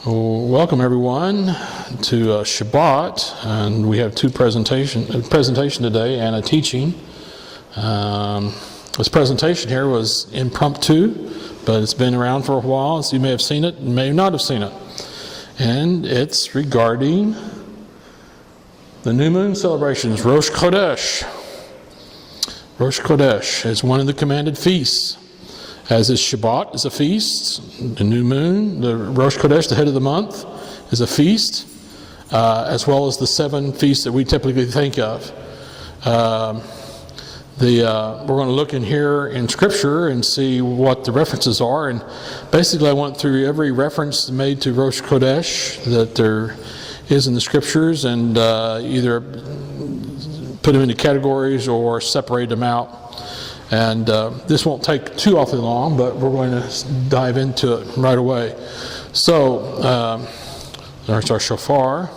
Well, welcome everyone to Shabbat, and we have a presentation today and a teaching. This presentation here was impromptu, but it's been around for a while, so you may have seen it and may not have seen it. And it's regarding the new moon celebrations, Rosh Chodesh. Rosh Chodesh is one of the commanded feasts. As is Shabbat is a feast, the new moon, the Rosh Chodesh, the head of the month, is a feast, as well as the 7 feasts that we typically think of. We're going to look in here in Scripture and see what the references are. And basically I went through every reference made to Rosh Chodesh that there is in the Scriptures and either put them into categories or separate them out. And this won't take too awfully long, but we're going to dive into it right away. So, there's our shofar.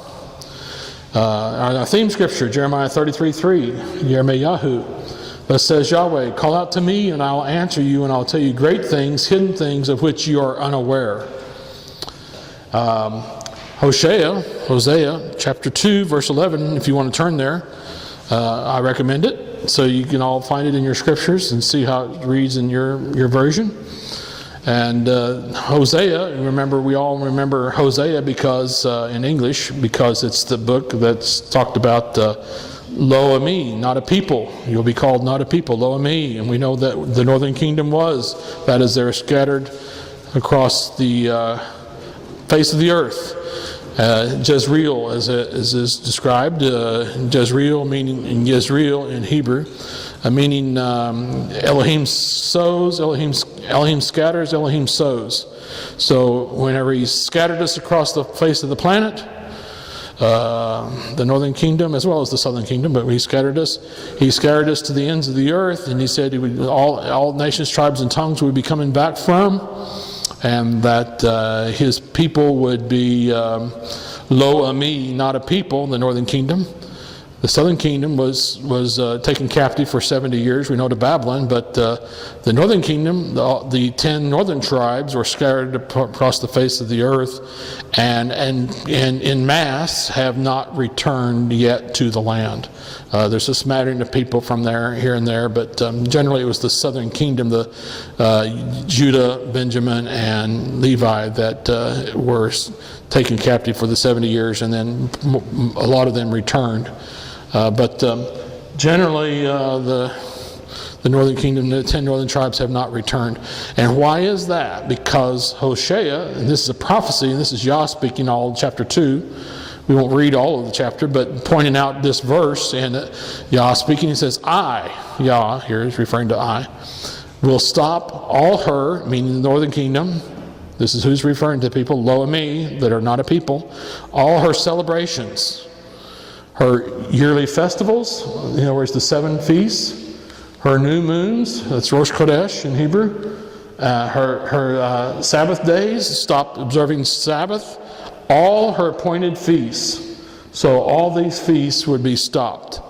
Our theme scripture, Jeremiah 33:3, Yirmiyahu. Thus says Yahweh, call out to me, and I will answer you, and I'll tell you great things, hidden things of which you are unaware. Hosea, chapter 2, verse 11, if you want to turn there. I recommend it. So you can all find it in your scriptures and see how it reads in your version. And Hosea, we all remember Hosea because in English, because it's the book that's talked about Lo Ami, not a people. You'll be called not a people, Lo Ami. And we know that the northern kingdom that is, they're scattered across the face of the earth. Jezreel, as is described, Jezreel meaning in Yisrael in Hebrew, meaning Elohim sows, Elohim scatters, Elohim sows. So whenever He scattered us across the face of the planet, the northern kingdom as well as the southern kingdom, but He scattered us to the ends of the earth, and He said all nations, tribes, and tongues would be coming back from. And that His people would be Lo Ami, not a people, the northern kingdom. The southern kingdom was taken captive for 70 years. We know to Babylon, but the northern kingdom, the 10 northern tribes were scattered across the face of the earth, and in mass have not returned yet to the land. There's a smattering of people from there, here and there, but generally it was the southern kingdom, the Judah, Benjamin, and Levi that were taken captive for the 70 years, and then a lot of them returned. But generally, the northern kingdom, the 10 northern tribes have not returned. And why is that? Because Hosea, and this is a prophecy, and this is Yah speaking all chapter 2. We won't read all of the chapter, but pointing out this verse, and Yah speaking, He says, Yah, here is referring to I, will stop all her, meaning the northern kingdom. This is who's referring to people, Lo Ami, that are not a people, all her celebrations. Her yearly festivals, in other words, the 7 feasts, her new moons, that's Rosh Chodesh in Hebrew, her Sabbath days, stop observing Sabbath, all her appointed feasts. So all these feasts would be stopped,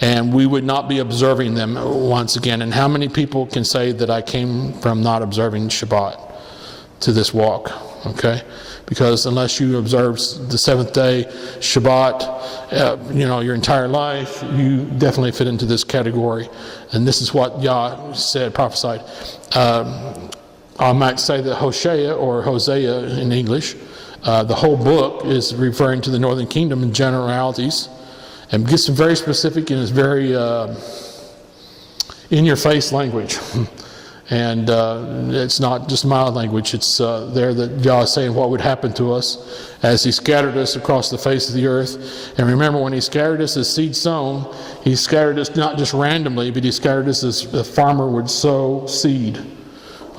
and we would not be observing them once again. And how many people can say that I came from not observing Shabbat to this walk? Okay? Because unless you observe the 7th day, Shabbat, your entire life, you definitely fit into this category. And this is what Yah said, prophesied. I might say that Hosea, or Hosea in English, the whole book is referring to the northern kingdom in generalities, and gets very specific and is very in-your-face language. And it's not just mild language. It's there that Yah is saying what would happen to us as He scattered us across the face of the earth. And remember, when He scattered us as seed sown, He scattered us not just randomly, but He scattered us as a farmer would sow seed.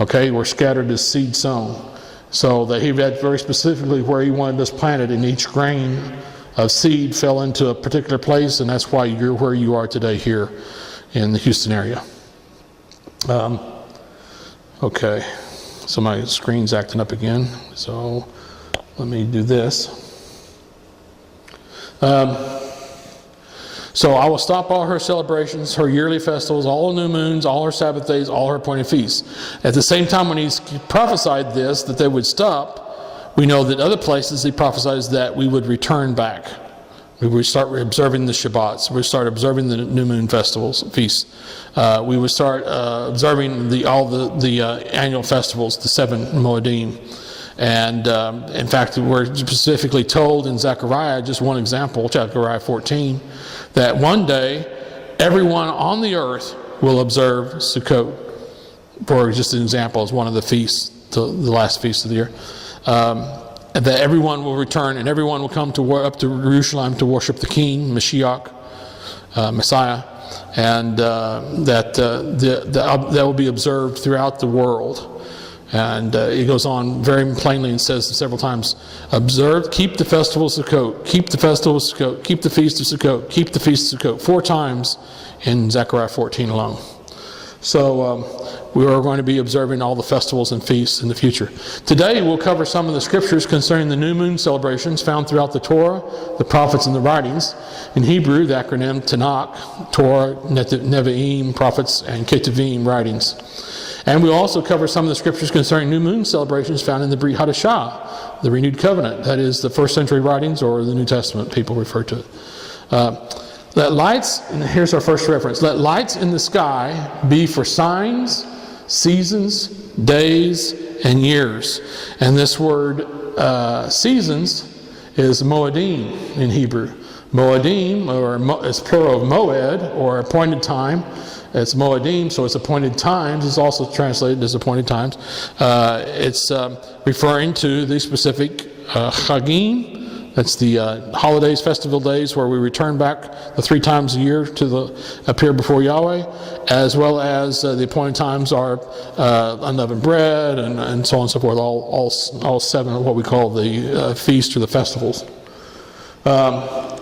Okay, we're scattered as seed sown. So that He read very specifically where He wanted us planted, and each grain of seed fell into a particular place, and that's why you're where you are today here in the Houston area. Okay, so my screen's acting up again, so let me do this. So I will stop all her celebrations, her yearly festivals, all the new moons, all her Sabbath days, all her appointed feasts. At the same time, when He prophesied this, that they would stop, We know that other places he prophesies that we would return back. We would start observing the Shabbats. We would start observing the new moon festivals, feasts. We would start observing all the annual festivals, the 7 Moedim. And in fact, we're specifically told in Zechariah, just one example, Zechariah 14, that one day everyone on the earth will observe Sukkot. For just an example, as one of the feasts, the last feast of the year. That everyone will return and everyone will come up to Jerusalem to worship the King, Mashiach, Messiah, and that will be observed throughout the world. And it goes on very plainly and says several times, observe, keep the festival of Sukkot, keep the festival of Sukkot, keep the feast of Sukkot, keep the feast of Sukkot, 4 times in Zechariah 14 alone. So we are going to be observing all the festivals and feasts in the future. Today we'll cover some of the scriptures concerning the new moon celebrations found throughout the Torah, the prophets, and the writings. In Hebrew, the acronym Tanakh, Torah, Nevi'im, prophets, and Ketuvim, writings. And we'll also cover some of the scriptures concerning new moon celebrations found in the Brit Hadashah, the renewed covenant. That is the first century writings, or the New Testament, people refer to it. Let lights, and here's our first reference, let lights in the sky be for signs, seasons, days, and years. And this word seasons is moedim in Hebrew. Moedim, or it's plural of moed, or appointed time. It's moedim, so it's appointed times. It's also translated as appointed times. It's referring to the specific chagim. That's the holidays, festival days, where we return back the 3 times a year to appear before Yahweh, as well as the appointed times are unleavened bread and so on and so forth. All 7 of what we call the feasts or the festivals.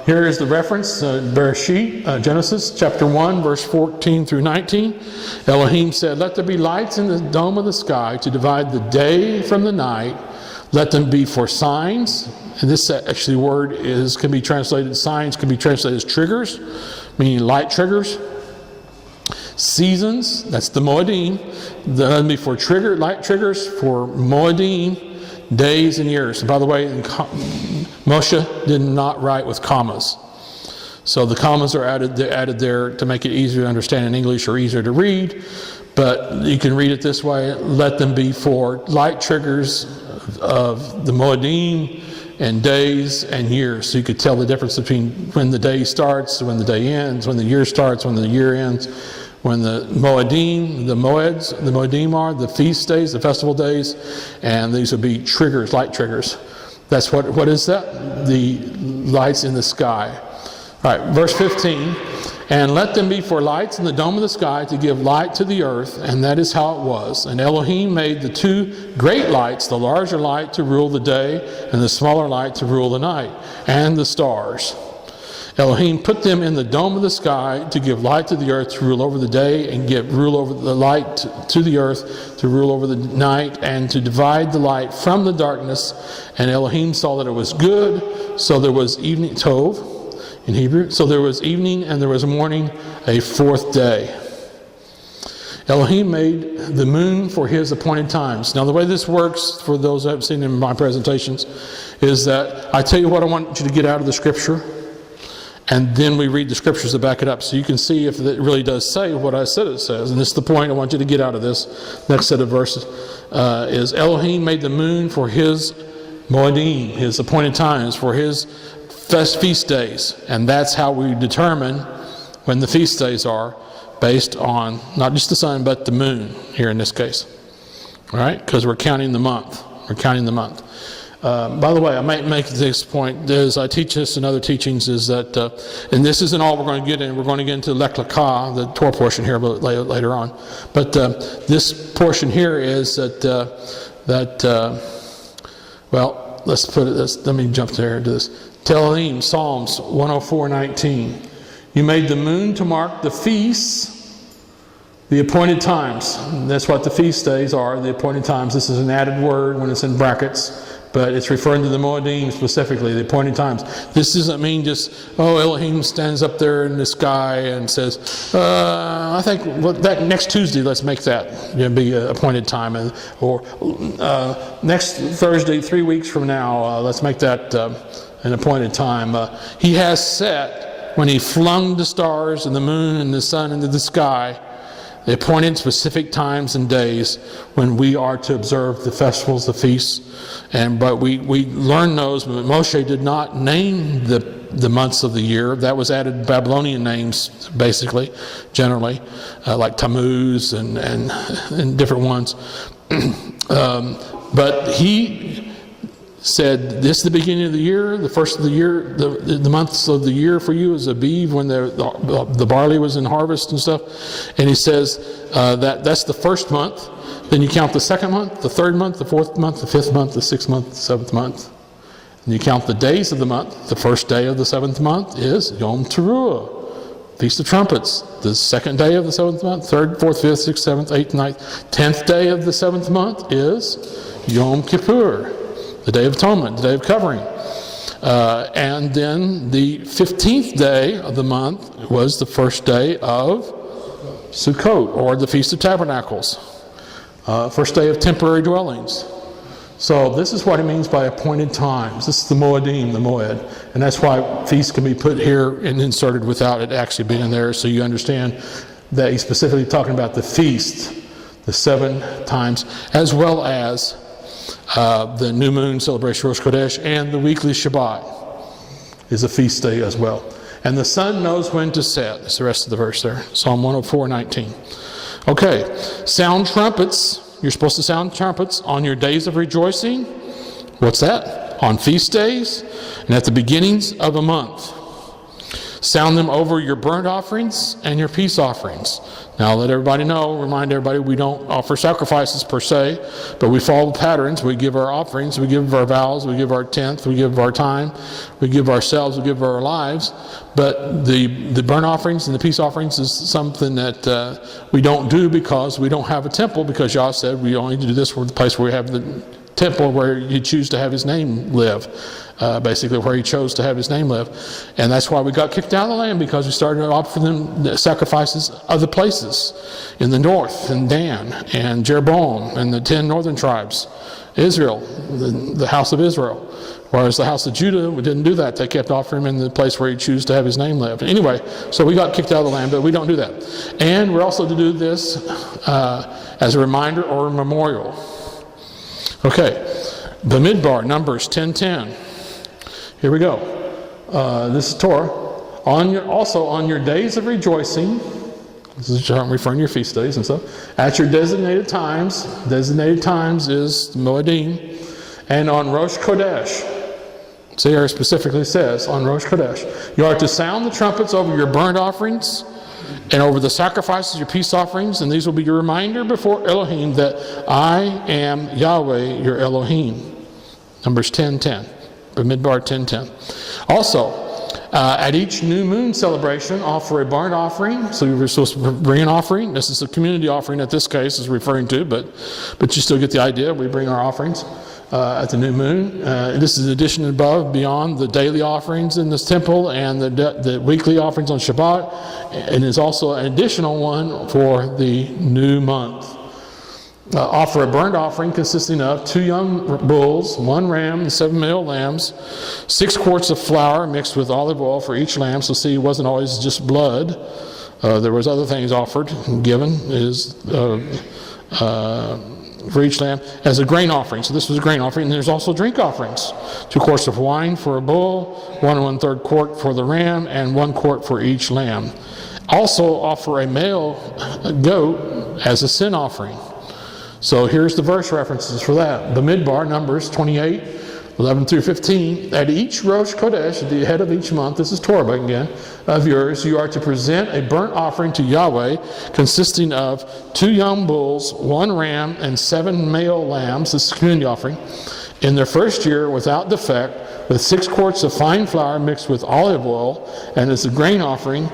Here is the reference, Bereshit, Genesis chapter 1, verse 14 through 19. Elohim said, let there be lights in the dome of the sky to divide the day from the night. Let them be for signs. And this actually word can be translated, signs can be translated as triggers, meaning light triggers. Seasons, that's the Moedim. Let them be for light triggers, for Moedim, days and years. And by the way, Moshe did not write with commas. So the commas are added there to make it easier to understand in English or easier to read. But you can read it this way, let them be for light triggers of the Moedim and days and years. So you could tell the difference between when the day starts, when the day ends, when the year starts, when the year ends. When the Moedim, the Moedim are the feast days, the festival days, and these would be triggers, light triggers. That's what is that? The lights in the sky. All right, verse 15. And let them be for lights in the dome of the sky to give light to the earth, and that is how it was. And Elohim made the 2 great lights, the larger light to rule the day, and the smaller light to rule the night, and the stars. Elohim put them in the dome of the sky to give light to the earth, to rule over the day, and rule over the light to the earth, to rule over the night, and to divide the light from the darkness. And Elohim saw that it was good, so there was evening, Tov in Hebrew, so there was evening and there was morning, a 4th day. Elohim made the moon for his appointed times. Now the way this works, for those who haven't seen in my presentations, is that I tell you what I want you to get out of the scripture, and then we read the scriptures to back it up, so you can see if it really does say what I said it says. And this is the point I want you to get out of this next set of verses, is Elohim made the moon for his Moedim, his appointed times, for his feast days. And that's how we determine when the feast days are, based on not just the sun, but the moon, here in this case. All right? Because we're counting the month. We're counting the month. By the way, I might make this point, as I teach this in other teachings, is that, and this isn't all we're going to get in, we're going to get into Lech Lecha, the Torah portion here later on. But this portion here is well, let's put it, let me jump there to this. Tehillim, Psalms 104:19. You made the moon to mark the feasts, the appointed times. And that's what the feast days are, the appointed times. This is an added word when it's in brackets. but it's referring to the Moedim specifically, the appointed times. This doesn't mean just, oh, Elohim stands up there in the sky and says, I think that next Tuesday, let's make that be an appointed time, or next Thursday, 3 weeks from now, let's make that an appointed time. He has set, when he flung the stars and the moon and the sun into the sky, the appointed specific times and days when we are to observe the festivals, the feasts. But we learn those, but Moshe did not name the months of the year. That was added Babylonian names, basically, generally, like Tammuz and different ones. But he said, this is the beginning of the year, the first of the year, the months of the year for you is Aviv, when the barley was in harvest and stuff. And he says that's the first month. Then you count the second month, the third month, the fourth month, the fifth month, the sixth month, the seventh month. And you count the days of the month. The first day of the seventh month is Yom Teruah, Feast of Trumpets. The second day of the seventh month, third, fourth, fifth, sixth, seventh, eighth, ninth, 10th day of the seventh month is Yom Kippur, the Day of Atonement, the Day of Covering. And then the 15th day of the month was the first day of Sukkot, or the Feast of Tabernacles. First day of temporary dwellings. So this is what it means by appointed times. This is the Moedim, the Moed. And that's why feasts can be put here and inserted without it actually being there, so you understand that he's specifically talking about the feast, the 7 times, as well as the new moon celebration, Rosh Chodesh, and the weekly Shabbat is a feast day as well. And the sun knows when to set. That's the rest of the verse there. Psalm 104:19. Okay, sound trumpets. You're supposed to sound trumpets on your days of rejoicing. What's that? On feast days and at the beginnings of a month. Sound them over your burnt offerings and your peace offerings. Now let everybody know, remind everybody, we don't offer sacrifices per se, but we follow patterns. We give our offerings, we give our vows, we give our tenth, we give our time, we give ourselves, we give our lives. But the burnt offerings and the peace offerings is something that we don't do because we don't have a temple, because Yah said we only do this for the place where we have the temple where you choose to have his name live. Basically where he chose to have his name live. And that's why we got kicked out of the land, because we started to offer them the sacrifices other places in the north, in Dan and Jeroboam and the 10 northern tribes, Israel, the house of Israel. Whereas the house of Judah, we didn't do that. They kept offering him in the place where he chose to have his name live. Anyway, so we got kicked out of the land, but we don't do that. And we're also to do this as a reminder or a memorial. Okay, Bamidbar, Numbers 10:10. Here we go. This is Torah. Also on your days of rejoicing, this is referring to your feast days and stuff, at your designated times is Moedim, and on Rosh Chodesh, see here it specifically says, on Rosh Chodesh, you are to sound the trumpets over your burnt offerings and over the sacrifices, your peace offerings, and these will be your reminder before Elohim that I am Yahweh, your Elohim. Numbers 10:10. Bamidbar 10:10. Also, at each new moon celebration, offer a burnt offering. So you're supposed to bring an offering. This is a community offering that this case is referring to, but you still get the idea. We bring our offerings at the new moon. This is an addition above, beyond the daily offerings in this temple and the weekly offerings on Shabbat. And is also an additional one for the new month. Offer a burnt offering consisting of 2 young bulls, 1 ram, and 7 male lambs, 6 quarts of flour mixed with olive oil for each lamb. So see, it wasn't always just blood. There was other things offered and given for each lamb as a grain offering. So this was a grain offering. And there's also drink offerings. 2 quarts of wine for a bull, 1 1/3 quart for the ram, and 1 quart for each lamb. Also offer a male goat as a sin offering. So here's the verse references for that. Bamidbar, Numbers 28:11 through 15. At each Rosh Chodesh, at the head of each month, this is Torah again, of yours, you are to present a burnt offering to Yahweh consisting of 2 young bulls, 1 ram, and 7 male lambs. This is a community offering. In their first year, without defect, with 6 quarts of fine flour mixed with olive oil, and as a grain offering,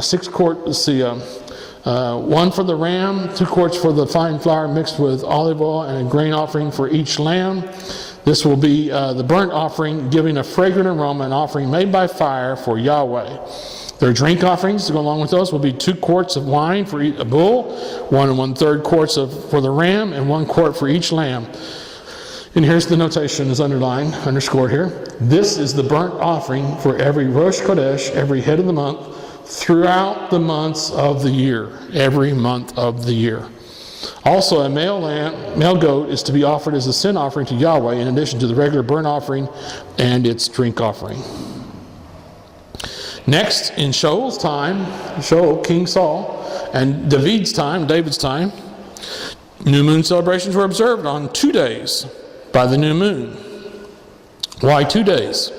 6 quarts, 1 for the ram, 2 quarts for the fine flour mixed with olive oil, and a grain offering for each lamb. This will be the burnt offering, giving a fragrant aroma, an offering made by fire for Yahweh. Their drink offerings to go along with those will be 2 quarts of wine for a bull, 1 1/3 quarts for the ram, and 1 quart for each lamb. And here's the notation is underlined, underscored here. This is the burnt offering for every Rosh Chodesh, every head of the month, throughout the months of the year, every month of the year. Also, a male goat is to be offered as a sin offering to Yahweh in addition to the regular burnt offering and its drink offering. Next, in Shaul's time, King Saul, and David's time, new moon celebrations were observed on 2 days by the new moon. Why 2 days?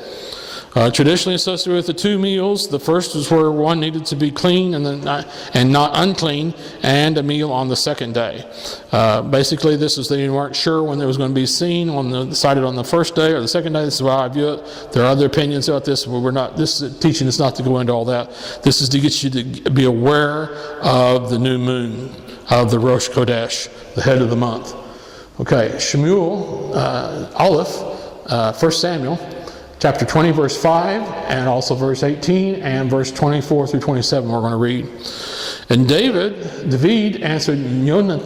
Traditionally associated with the 2 meals, the first was where one needed to be clean and not unclean, and a meal on the second day. Basically, this is they weren't sure when there was going to be seen decided on the first day or the second day. This is how I view it. There are other opinions about this. This teaching is not to go into all that. This is to get you to be aware of the new moon, of the Rosh Chodesh, the head of the month. Okay, Shemuel, Aleph, 1 Samuel, chapter 20, verse 5, and also verse 18, and verse 24 through 27 we're going to read. And David answered Yehonatan,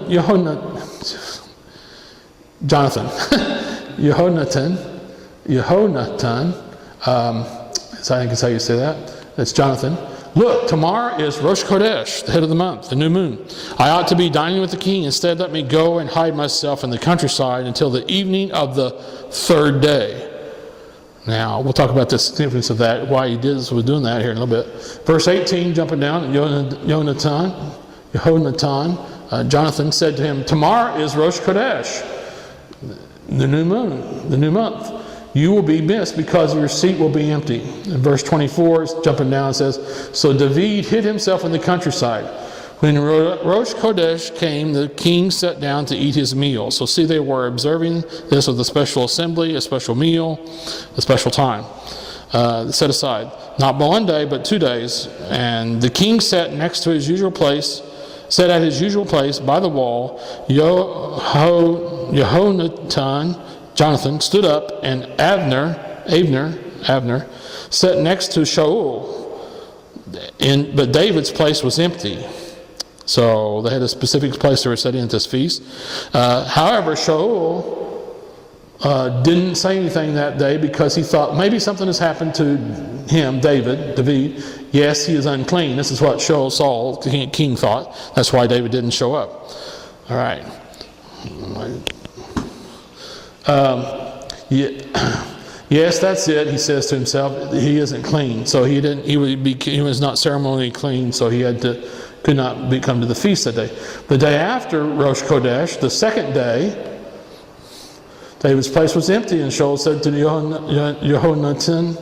so I think that's how you say that. That's Jonathan. Look, tomorrow is Rosh Chodesh, the head of the month, the new moon. I ought to be dining with the king. Instead, let me go and hide myself in the countryside until the evening of the 3rd day. Now, we'll talk about the significance of that, why he was doing that here in a little bit. Verse 18, jumping down, Jonathan said to him, tomorrow is Rosh Chodesh, the new moon, the new month. You will be missed because your seat will be empty. And verse 24, jumping down, says, so David hid himself in the countryside. When Rosh Chodesh came, the king sat down to eat his meal. So see, they were observing this with a special assembly, a special meal, a special time set aside. Not 1 day, but 2 days. And the king sat next to his usual place, sat at his usual place by the wall. Jonathan stood up, and Abner sat next to Shaul. But David's place was empty. So they had a specific place they were sitting at this feast. However, Shaul didn't say anything that day because he thought maybe something has happened to him, David. Yes, he is unclean. This is what Saul, the king, thought. That's why David didn't show up. All right. Yes, that's it. He says to himself, he isn't clean, so he was not ceremonially clean, so he could not come to the feast that day. The day after Rosh Chodesh, the 2nd day, David's place was empty, and Shaul said to Yehonatan,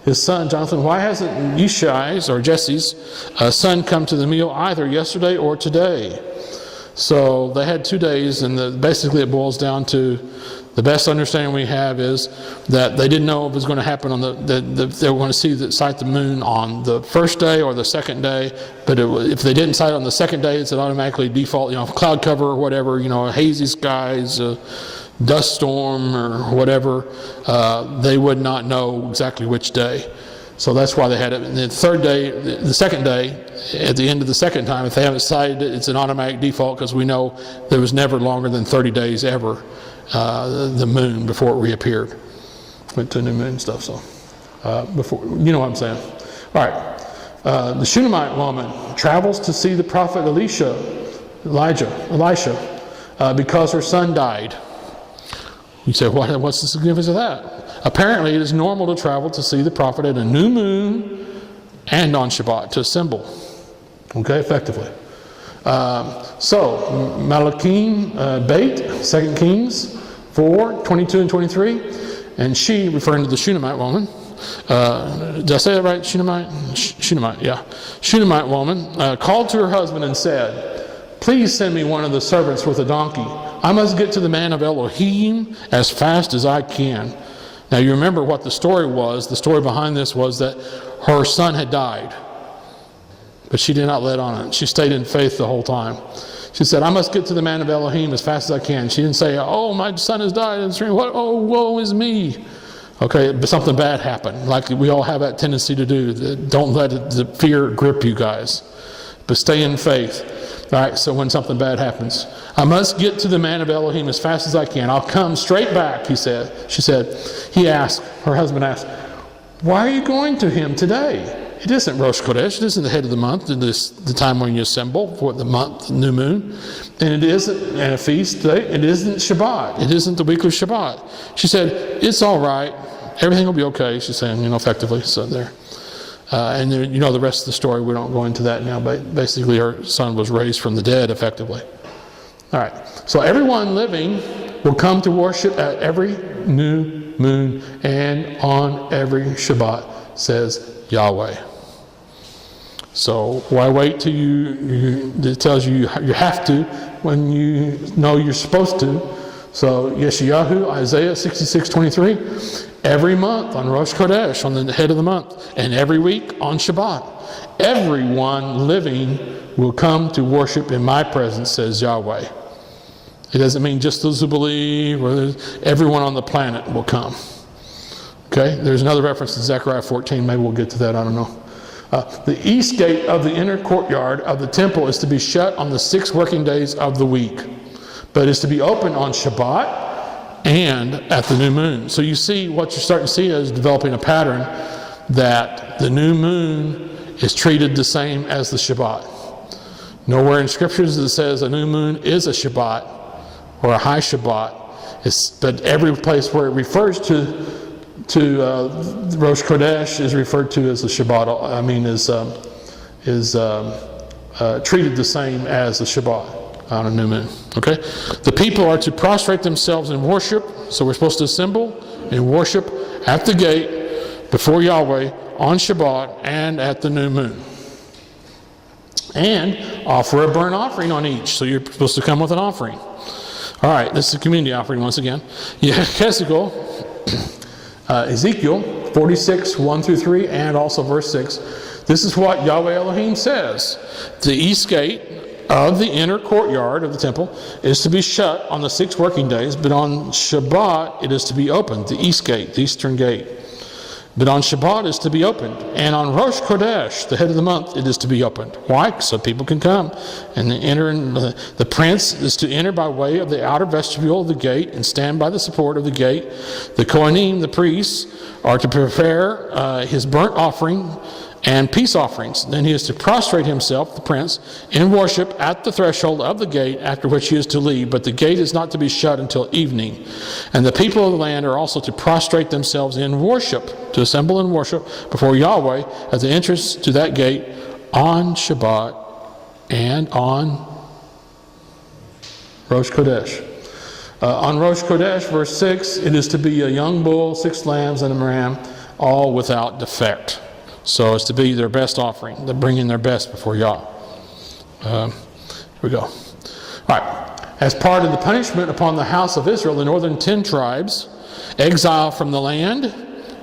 his son Jonathan, why hasn't Yishai's or Jesse's son come to the meal either yesterday or today? So they had 2 days, and basically it boils down to the best understanding we have is that they didn't know if it was going to happen on they were going to sight the moon on the 1st day or the 2nd day. But if they didn't sight it on the 2nd day, it's an automatically default, cloud cover or whatever, hazy skies, dust storm or whatever. They would not know exactly which day. So that's why they had it. And the 3rd day, the 2nd day, at the end of the 2nd time, if they haven't sighted it, it's an automatic default because we know there was never longer than 30 days ever. The moon before it reappeared. Went to new moon stuff, so before, you know what I'm saying. All right. The Shunammite woman travels to see the prophet Elisha, because her son died. You say, what's the significance of that? Apparently, it is normal to travel to see the prophet at a new moon and on Shabbat to assemble. Okay, effectively. So, Malachim Beit, 2 Kings 4, 22 and 23. And she, referring to the Shunammite woman, did I say that right? Shunammite, yeah. Shunammite woman called to her husband and said, please send me one of the servants with a donkey. I must get to the man of Elohim as fast as I can. Now you remember what the story was. The story behind this was that her son had died. But she did not let on it. She stayed in faith the whole time. She said, I must get to the man of Elohim as fast as I can. She didn't say, oh, my son has died in the stream. What? Oh, woe is me. Okay, but something bad happened, like we all have that tendency to do. Don't let the fear grip you guys, but stay in faith. All right, so when something bad happens, I must get to the man of Elohim as fast as I can. I'll come straight back, he said. She said, her husband asked, why are you going to him today? It isn't Rosh Chodesh, it isn't the head of the month, it is the time when you assemble for the month, the new moon, and it isn't a feast day, it isn't Shabbat, it isn't the weekly Shabbat. She said, it's all right, everything will be okay, she's saying, effectively, so there. And then, the rest of the story, we don't go into that now, but basically her son was raised from the dead, effectively. All right, so everyone living will come to worship at every new moon and on every Shabbat, says Yahweh. So why wait till it tells you you have to when you know you're supposed to? So Yeshayahu, Isaiah 66:23, every month on Rosh Chodesh, on the head of the month, and every week on Shabbat, everyone living will come to worship in my presence, says Yahweh. It doesn't mean just those who believe, or everyone on the planet will come. Okay, there's another reference to Zechariah 14, maybe we'll get to that, I don't know. The east gate of the inner courtyard of the temple is to be shut on the 6 working days of the week, but is to be open on Shabbat and at the new moon. So you see, what you're starting to see is developing a pattern that the new moon is treated the same as the Shabbat. Nowhere in scriptures it says a new moon is a Shabbat or a high Shabbat, but every place where it refers to Rosh Chodesh is referred to as the Shabbat. Is treated the same as the Shabbat on a new moon. Okay, the people are to prostrate themselves in worship. So we're supposed to assemble and worship at the gate before Yahweh on Shabbat and at the new moon, and offer a burnt offering on each. So you're supposed to come with an offering. All right, this is a community offering once again. Ezekiel 46, 1-3, and also verse 6. This is what Yahweh Elohim says. The east gate of the inner courtyard of the temple is to be shut on the 6 working days, but on Shabbat it is to be opened. The east gate, the eastern gate. But on Shabbat is to be opened. And on Rosh Chodesh, the head of the month, it is to be opened. Why? So people can come and enter. And the prince is to enter by way of the outer vestibule of the gate and stand by the support of the gate. The Kohanim, the priests, are to prepare his burnt offering and peace offerings. Then he is to prostrate himself, the prince, in worship at the threshold of the gate, after which he is to leave. But the gate is not to be shut until evening. And the people of the land are also to prostrate themselves in worship, to assemble in worship before Yahweh at the entrance to that gate on Shabbat and on Rosh Chodesh. On Rosh Chodesh, verse 6, it is to be a young bull, 6 lambs, and a ram, all without defect. So it's to be their best offering. They're bringing their best before Yah. Here we go. All right. As part of the punishment upon the house of Israel, the northern 10 tribes, exile from the land.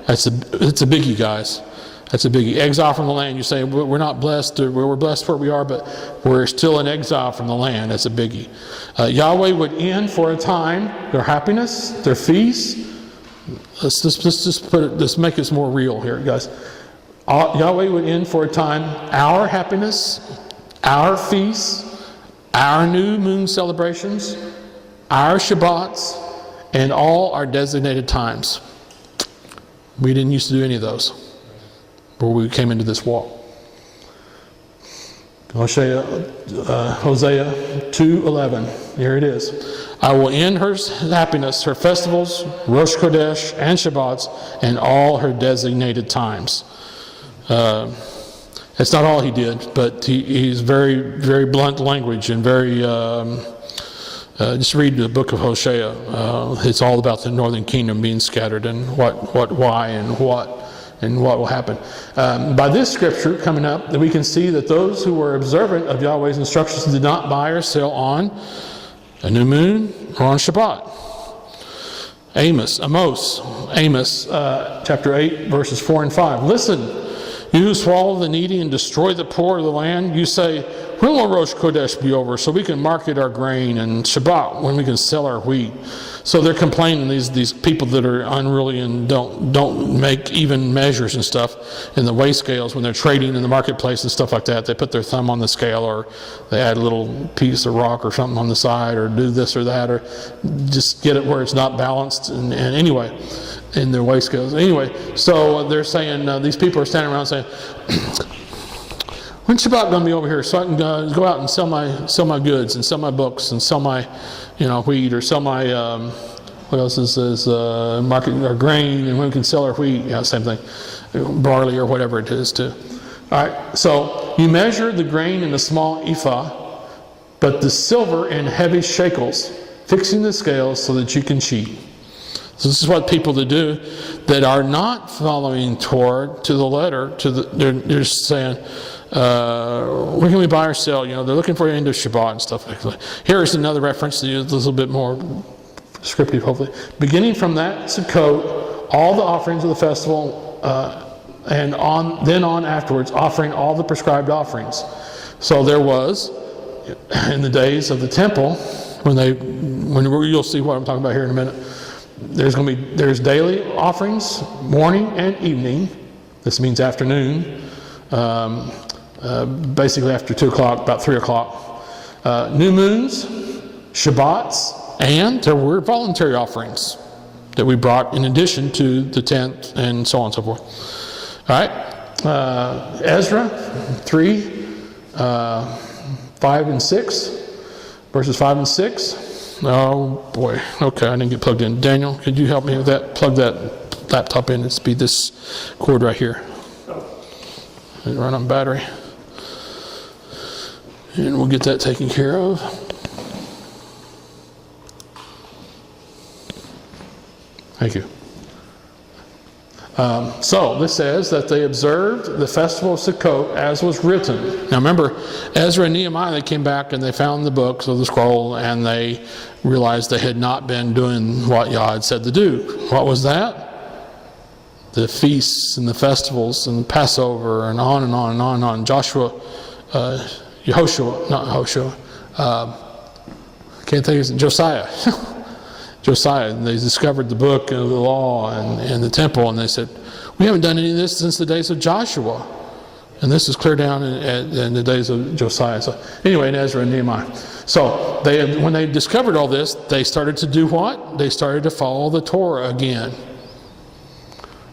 It's a biggie, guys. That's a biggie. Exile from the land. You say, we're not blessed, or we're blessed where we are, but we're still in exile from the land. That's a biggie. Yahweh would end for a time their happiness, their feasts. Let's just put it, let's make this more real here, guys. Yahweh would end for a time our happiness, our feasts, our new moon celebrations, our Shabbats, and all our designated times. We didn't used to do any of those before we came into this walk. Hosea 2:11. Here it is. I will end her happiness, her festivals, Rosh Chodesh, and Shabbats, and all her designated times. That's not all he did, but he's very, very blunt language and very. Just read the book of Hosea. It's all about the northern kingdom being scattered and why, and what will happen. By this scripture coming up, that we can see that those who were observant of Yahweh's instructions did not buy or sell on a new moon or on Shabbat. Amos, chapter 8, verses 4 and 5. Listen, you who swallow the needy and destroy the poor of the land, you say, when will Rosh Chodesh be over so we can market our grain, and Shabbat when we can sell our wheat? So they're complaining, these people that are unruly and don't make even measures and stuff in the weigh scales when they're trading in the marketplace and stuff like that. They put their thumb on the scale, or they add a little piece of rock or something on the side, or do this or that, or just get it where it's not balanced. And anyway, in their weigh scales. Anyway, so they're saying, these people are standing around saying, when's Shabbat going to be over here so I can go out and sell my goods and sell my books and sell my wheat, or sell my what else is market our grain, and when we can sell our wheat, same thing, barley or whatever it is too. All right, so you measure the grain in a small ephah, but the silver in heavy shekels, fixing the scales so that you can cheat. So this is what people that do that are not following Torah to the letter. They're saying, where can we buy or sell? They're looking for the end of Shabbat and stuff like that. Here is another reference to use a little bit more descriptive, hopefully. Beginning from that Sukkot, all the offerings of the festival, and then on afterwards, offering all the prescribed offerings. So there was, in the days of the temple, when you'll see what I'm talking about here in a minute. There's daily offerings, morning and evening. This means afternoon. Basically after 2 o'clock, about 3 o'clock. New moons, Shabbats, and there were voluntary offerings that we brought in addition to the 10th and so on and so forth. All right. Ezra 3, 5 and 6, verses 5 and 6. Oh boy, okay, I didn't get plugged in. Daniel, could you help me with that? Plug that laptop in. It's be this cord right here. It run on battery. And we'll get that taken care of. Thank you. So this says that they observed the festival of Sukkot as was written. Now remember, Ezra and Nehemiah, they came back and they found the books of the scroll, and they realized they had not been doing what Yah had said to do. What was that? The feasts and the festivals and Passover and on and on and on and on. Can't think of it. Josiah. Josiah, and they discovered the book of the law and the temple, and they said, we haven't done any of this since the days of Joshua. And this is clear down in the days of Josiah. So anyway, in Ezra and Nehemiah. So when they discovered all this, they started to do what? They started to follow the Torah again.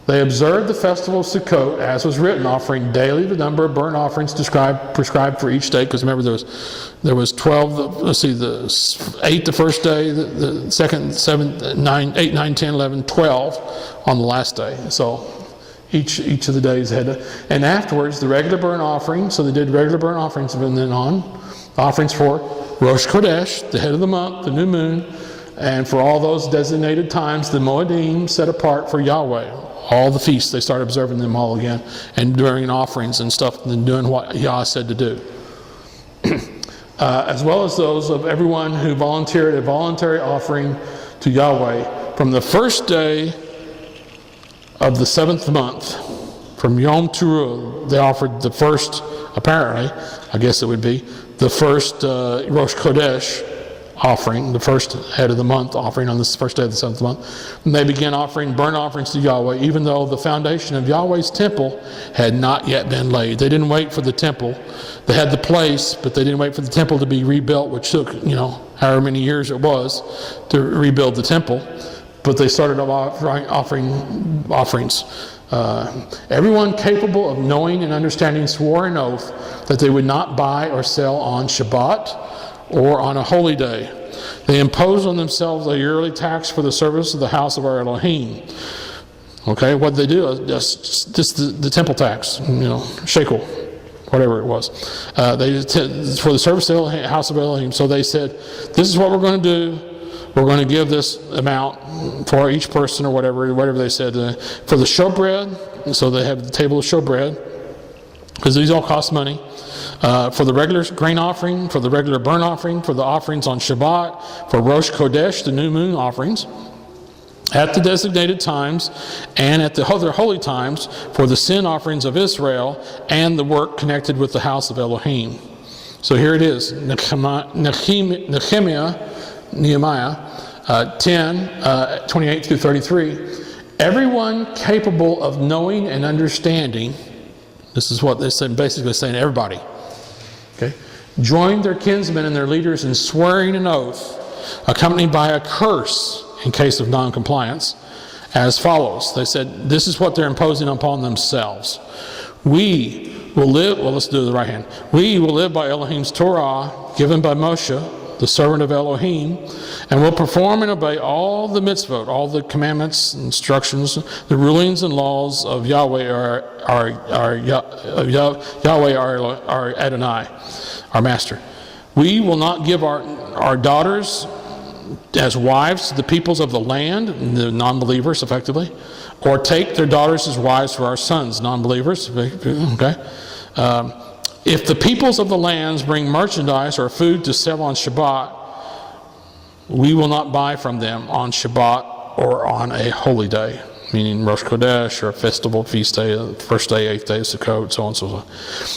They observed the festival of Sukkot as was written, offering daily the number of burnt offerings prescribed for each day. Because remember, there was 12. Let's see, the 8 the first day, the second, 7, 9, 8, 9, 10, 11, 12 on the last day. So each of the days had to, and afterwards the regular burnt offering. So they did regular burnt offerings, and then on offerings for Rosh Chodesh, the head of the month, the new moon, and for all those designated times, the Moedim set apart for Yahweh. All the feasts, they started observing them all again, and during offerings and stuff, and doing what Yah said to do. As well as those of everyone who volunteered a voluntary offering to Yahweh from the first day of the 7th month, from Yom Teruah. They offered the first, apparently, I guess it would be, the first Rosh Chodesh offering, the first head of the month offering on this first day of the 7th month. And they began offering burnt offerings to Yahweh, even though the foundation of Yahweh's temple had not yet been laid. They didn't wait for the temple. They had the place, but they didn't wait for the temple to be rebuilt, which took, however many years it was to rebuild the temple. But they started offering offerings. Everyone capable of knowing and understanding swore an oath that they would not buy or sell on Shabbat or on a holy day. They imposed on themselves a yearly tax for the service of the house of our Elohim. Okay, what did they do? Just the temple tax, shekel, whatever it was. For the service of the house of Elohim. So they said, this is what we're going to do. We're going to give this amount for each person or whatever they said. For the showbread, so they have the table of showbread, because these all cost money. For the regular grain offering, for the regular burnt offering, for the offerings on Shabbat, for Rosh Chodesh, the new moon offerings, at the designated times, and at the other holy times, for the sin offerings of Israel, and the work connected with the house of Elohim. So here it is, Nehemiah 10, 28 through 33. Everyone capable of knowing and understanding, this is what they're saying, basically saying everybody, okay, joined their kinsmen and their leaders in swearing an oath, accompanied by a curse in case of non-compliance, as follows. They said, this is what they're imposing upon themselves. We will live, well, let's do the right hand. We will live by Elohim's Torah given by Moshe, the servant of Elohim, and will perform and obey all the mitzvot, all the commandments, instructions, the rulings and laws of Yahweh, our Adonai, our master. We will not give our daughters as wives to the peoples of the land, the non-believers effectively, or take their daughters as wives for our sons, non-believers. Okay. If the peoples of the lands bring merchandise or food to sell on Shabbat, we will not buy from them on Shabbat or on a holy day, meaning Rosh Chodesh or a festival, feast day, first day, eighth day, Sukkot, so on and so on.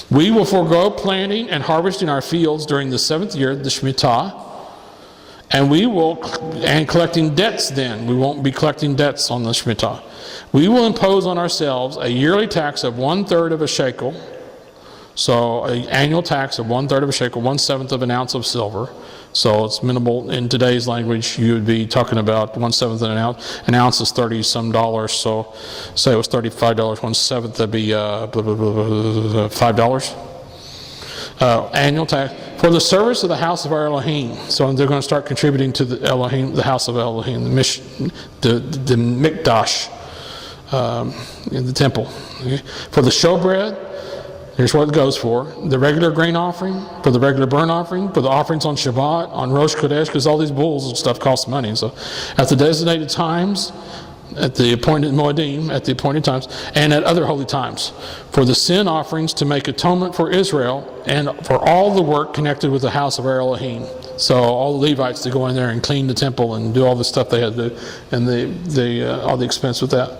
We will forego planting and harvesting our fields during the 7th year, the Shemitah, and collecting debts then. We won't be collecting debts on the Shemitah. We will impose on ourselves a yearly tax of 1/3 of a shekel. So an annual tax of 1/3 of a shekel, 1/7 of an ounce of silver. So it's minimal. In today's language, you would be talking about 1/7 of an ounce. An ounce is $30-some. So say it was $35, 1/7, that'd be $5. Annual tax for the service of the house of our Elohim. So they're going to start contributing to the Elohim, the house of Elohim, the Mikdash, in the temple. Okay. For the showbread, here's what it goes for: the regular grain offering, for the regular burnt offering, for the offerings on Shabbat, on Rosh Chodesh, because all these bulls and stuff cost money. So at the designated times, at the appointed Moedim, at the appointed times, and at other holy times, for the sin offerings to make atonement for Israel, and for all the work connected with the house of our Elohim. So all the Levites to go in there and clean the temple and do all the stuff they had to do, and all the expense with that.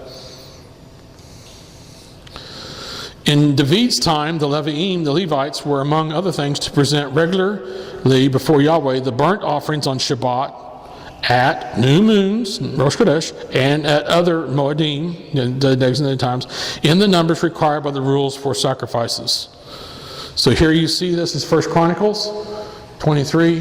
In David's time, the Leviim, the Levites, were among other things to present regularly before Yahweh the burnt offerings on Shabbat, at new moons, Rosh Chodesh, and at other Moedim, the days and the times, in the numbers required by the rules for sacrifices. So here you see this is 1 Chronicles 23,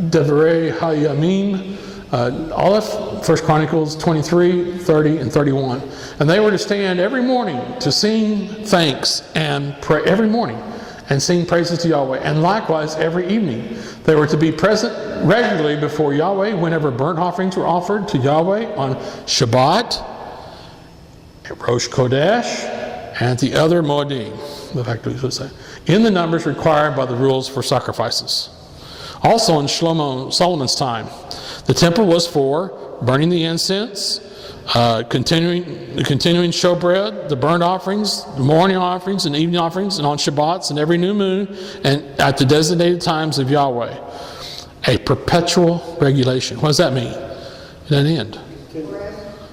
Devarei Hayamim, Aleph, 1 Chronicles 23, 30, and 31. And they were to stand every morning to sing thanks and pray every morning and sing praises to Yahweh. And likewise every evening. They were to be present regularly before Yahweh whenever burnt offerings were offered to Yahweh on Shabbat, at Rosh Chodesh, and the other Moedim, in the numbers required by the rules for sacrifices. Also in Solomon's time, the temple was for burning the incense, continuing showbread, the burnt offerings, the morning offerings and evening offerings, and on Shabbats and every new moon, and at the designated times of Yahweh. A perpetual regulation. What does that mean? It doesn't end.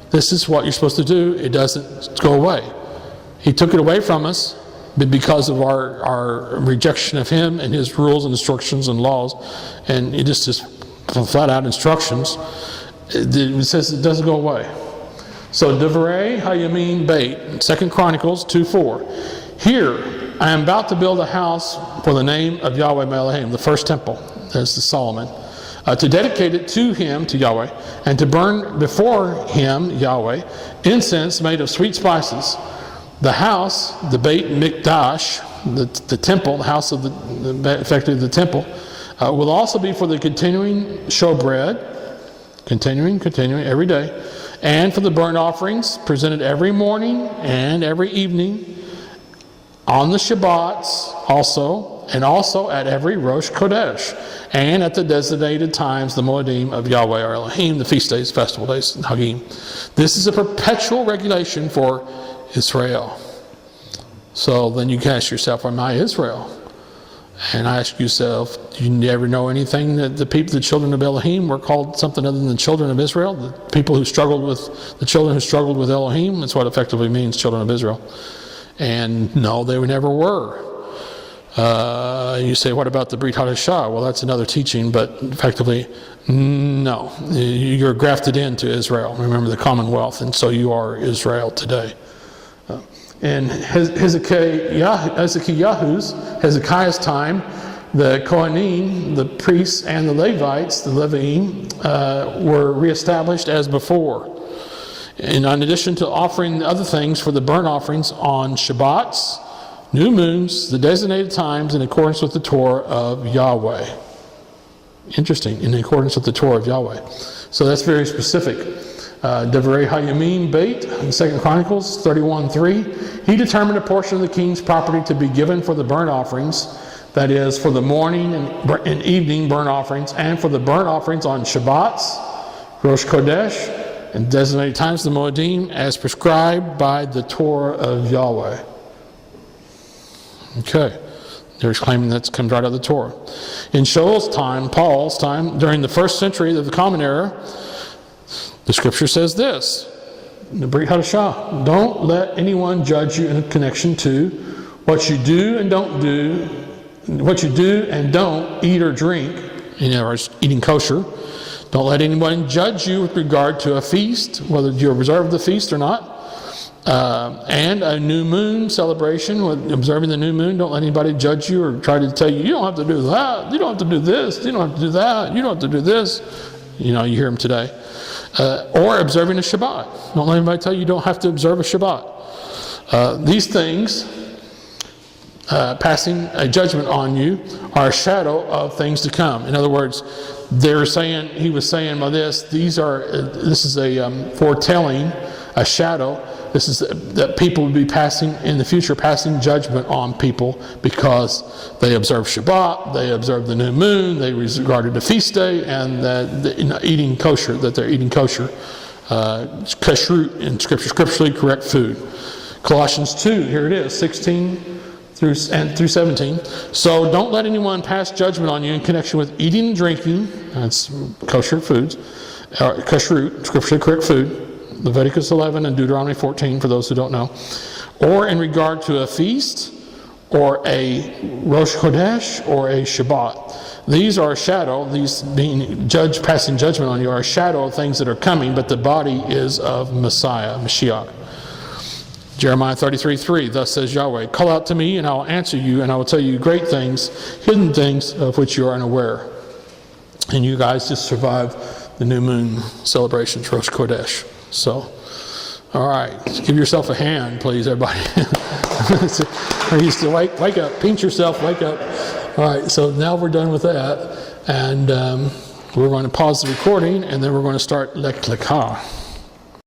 This is what you're supposed to do. It doesn't go away. He took it away from us because of our rejection of Him and His rules and instructions and laws, and it just flat out instructions. It says it doesn't go away. So Devarei Hayamim Beit, 2 Chronicles 2:4. Here I am about to build a house for the name of Yahweh Elohim, the first temple. That's the Solomon. To dedicate it to Him, to Yahweh, and to burn before Him, Yahweh, incense made of sweet spices. The house, the Beit Mikdash, the temple, the house of effectively the temple, will also be for the continuing showbread, continuing every day, and for the burnt offerings presented every morning and every evening, on the Shabbats also, and also at every Rosh Chodesh, and at the designated times, the Moedim of Yahweh our Elohim, the feast days, festival days, and Hagim. This is a perpetual regulation for Israel. So then you can ask yourself, am I Israel? And I ask yourself, do you ever know anything that the children of Elohim were called something other than the children of Israel? The children who struggled with Elohim, that's what effectively means, children of Israel. And no, they never were. You say, what about the Brit Hadashah? Well, that's another teaching, but effectively, no. You're grafted into Israel. Remember the Commonwealth, and so you are Israel today. In Hezekiah's time, the Kohanim, the priests, and the Levites, the Leviim, were reestablished as before. And in addition to offering other things for the burnt offerings on Shabbats, new moons, the designated times in accordance with the Torah of Yahweh. Interesting, in accordance with the Torah of Yahweh. So that's very specific. Devarei Hayamim Beit in 2 Chronicles 31:3. He determined a portion of the king's property to be given for the burnt offerings, that is, for the morning and evening burnt offerings, and for the burnt offerings on Shabbats, Rosh Chodesh, and designated times, the Moedim, as prescribed by the Torah of Yahweh. Okay, they're claiming that comes right out of the Torah. In Shaul's time, Paul's time, during the first century of the Common Era, the Scripture says this, the Brit Hadashah, don't let anyone judge you in connection to what you do and don't do, what you do and don't eat or drink, in other words, eating kosher. Don't let anyone judge you with regard to a feast, whether you observe the feast or not. And a new moon celebration, with observing the new moon. Don't let anybody judge you or try to tell you, you don't have to do that, you don't have to do this, you don't have to do that, you don't have to do this. You know, you hear them today. Or observing a Shabbat. Don't let anybody tell you you don't have to observe a Shabbat. These things, passing a judgment on you, are a shadow of things to come. In other words, he was saying by this, this is a foretelling, a shadow. This is that people would be passing judgment on people because they observe Shabbat, they observe the new moon, they regarded the feast day, and eating kosher, that they're eating kosher, kashrut in Scripture, scripturally correct food. Colossians 2, here it is, 16 through 17. So don't let anyone pass judgment on you in connection with eating and drinking, that's kosher foods, kashrut, scripturally correct food, Leviticus 11 and Deuteronomy 14, for those who don't know, or in regard to a feast, or a Rosh Chodesh, or a Shabbat. These are a shadow, these being passing judgment on you, are a shadow of things that are coming, but the body is of Messiah, Mashiach. Jeremiah 33:3, thus says Yahweh, call out to me, and I will answer you, and I will tell you great things, hidden things of which you are unaware. And you guys just survived the new moon celebrations, Rosh Chodesh. So, all right, give yourself a hand, please, everybody. I used to wake up, pinch yourself, wake up. All right, so now we're done with that, and we're going to pause the recording, and then we're going to start Lek Lekah.